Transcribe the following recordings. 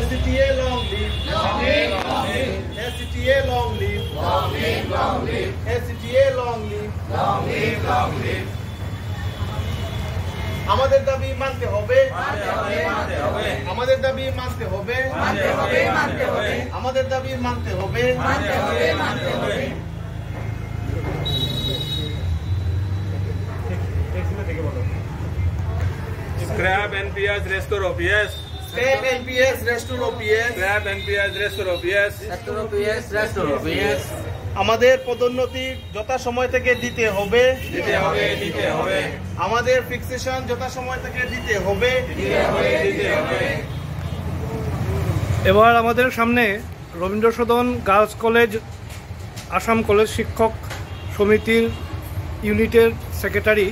SCTA long live. SCTA long live. SCTA long live. আমাদের দাবি মানতে হবে, আমাদের দাবি মানতে হবে, আমাদের দাবি মানতে হবে। Scrap NPS, restore OPS. Scrap NPS, restore OPS. Scrap NPS, restore OPS. Restore OPS. আমাদের পদোন্নতি যথাসময় থেকে দিতে হবে, দিতে হবে। আমাদের ফিক্সেশন যথাসময় থেকে দিতে হবে। এবার আমাদের সামনে Rabindra Sadan girls college Assam college শিক্ষক সমিতির ইউনিটের সেক্রেটারি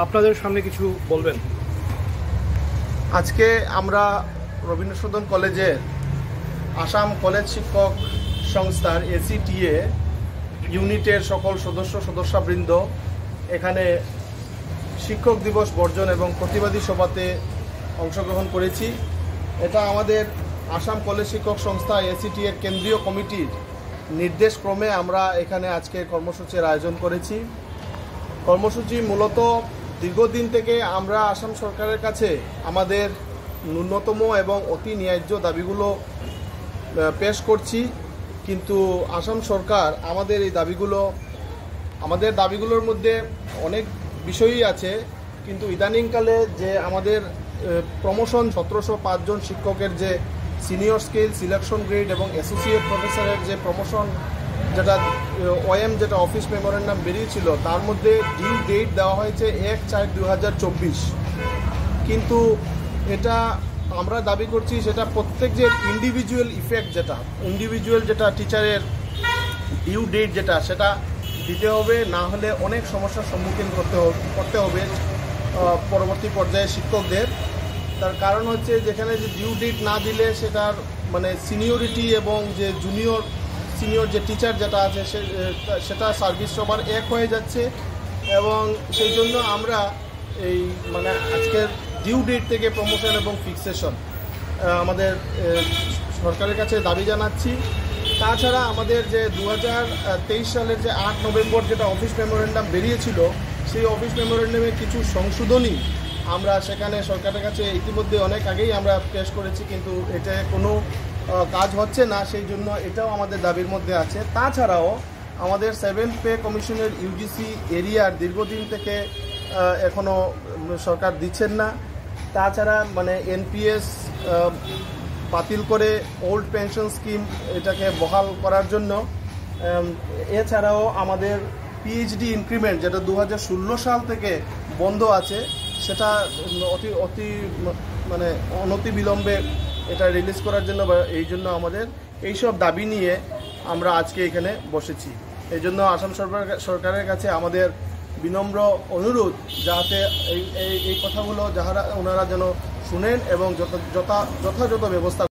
আপনাদের সামনে কিছু বলবেন। আজকে আমরা রবীন্দ্র সদন কলেজের আসাম কলেজ শিক্ষক সংস্থার ACTA ইউনিটের সকল সদস্যবৃন্দ এখানে শিক্ষক দিবস বর্জন এবং প্রতিবাদী সভাতে অংশগ্রহণ করেছি। এটা আমাদের আসাম কলেজ শিক্ষক সংস্থা ACTA এর কেন্দ্রীয় কমিটির নির্দেশক্রমে আমরা এখানে আজকে কর্মসূচির আয়োজন করেছি। কর্মসূচি মূলত দীর্ঘদিন থেকে আমরা আসাম সরকারের কাছে আমাদের ন্যূনতম এবং অতি ন্যায্য দাবিগুলো পেশ করছি, কিন্তু আসাম সরকার আমাদের এই দাবিগুলোর মধ্যে অনেক বিষয়ই আছে, কিন্তু ইদানিংকালে যে আমাদের প্রমোশন 1705 জন শিক্ষকের যে সিনিয়র স্কেল সিলেকশন গ্রেড এবং অ্যাসোসিয়েট প্রফেসরের যে প্রমোশন যেটা OM যেটা অফিস মেমোরেন্ডাম বেরিয়েছিল তার মধ্যে ডিউ ডেট দেওয়া হয়েছে 1/4/2024, কিন্তু এটা আমরা দাবি করছি সেটা প্রত্যেক যে ইন্ডিভিজুয়াল যেটা টিচারের ডিউ ডেট যেটা সেটা দিতে হবে, না হলে অনেক সমস্যার সম্মুখীন করতে হবে পরবর্তী পর্যায়ে শিক্ষকদের। তার কারণ হচ্ছে যেখানে যে ডিউ ডেট না দিলে সেটার মানে সিনিয়রিটি এবং যে সিনিয়র যে টিচার যেটা আছে সেটা সার্ভিস সবার এক হয়ে যাচ্ছে, এবং সেই জন্য আমরা এই মানে আজকের ডিউ ডেট থেকে প্রমোশন এবং ফিক্সেশন আমাদের সরকারের কাছে দাবি জানাচ্ছি। তাছাড়া আমাদের যে 2023 সালের যে 8 নভেম্বর যেটা অফিস মেমোরেন্ডাম বেরিয়েছিল সেই অফিস মেমোরেন্ডামের কিছু সংশোধনী আমরা সেখানে সরকারের কাছে ইতিমধ্যে অনেক আগেই আমরা পেশ করেছি, কিন্তু এটা কোনো কাজ হচ্ছে না, সেই জন্য এটাও আমাদের দাবির মধ্যে আছে। তাছাড়াও আমাদের 7th পে কমিশনের UGC এরিয়ার দীর্ঘদিন থেকে এখনও সরকার দিচ্ছেন না। তাছাড়া মানে NPS বাতিল করে ওল্ড পেনশন স্কিম এটাকে বহাল করার জন্য, এছাড়াও আমাদের PhD ইনক্রিমেন্ট যেটা 2016 সাল থেকে বন্ধ আছে সেটা অনতি বিলম্বে এটা রিলিজ করার জন্য, এই জন্য আমাদের এইসব দাবি নিয়ে আমরা আজকে এখানে বসেছি। এই জন্য আসাম সরকারের কাছে আমাদের বিনম্র অনুরোধ যাতে এই কথাগুলো ওনারা যেন শুনেন এবং যথাযথ ব্যবস্থা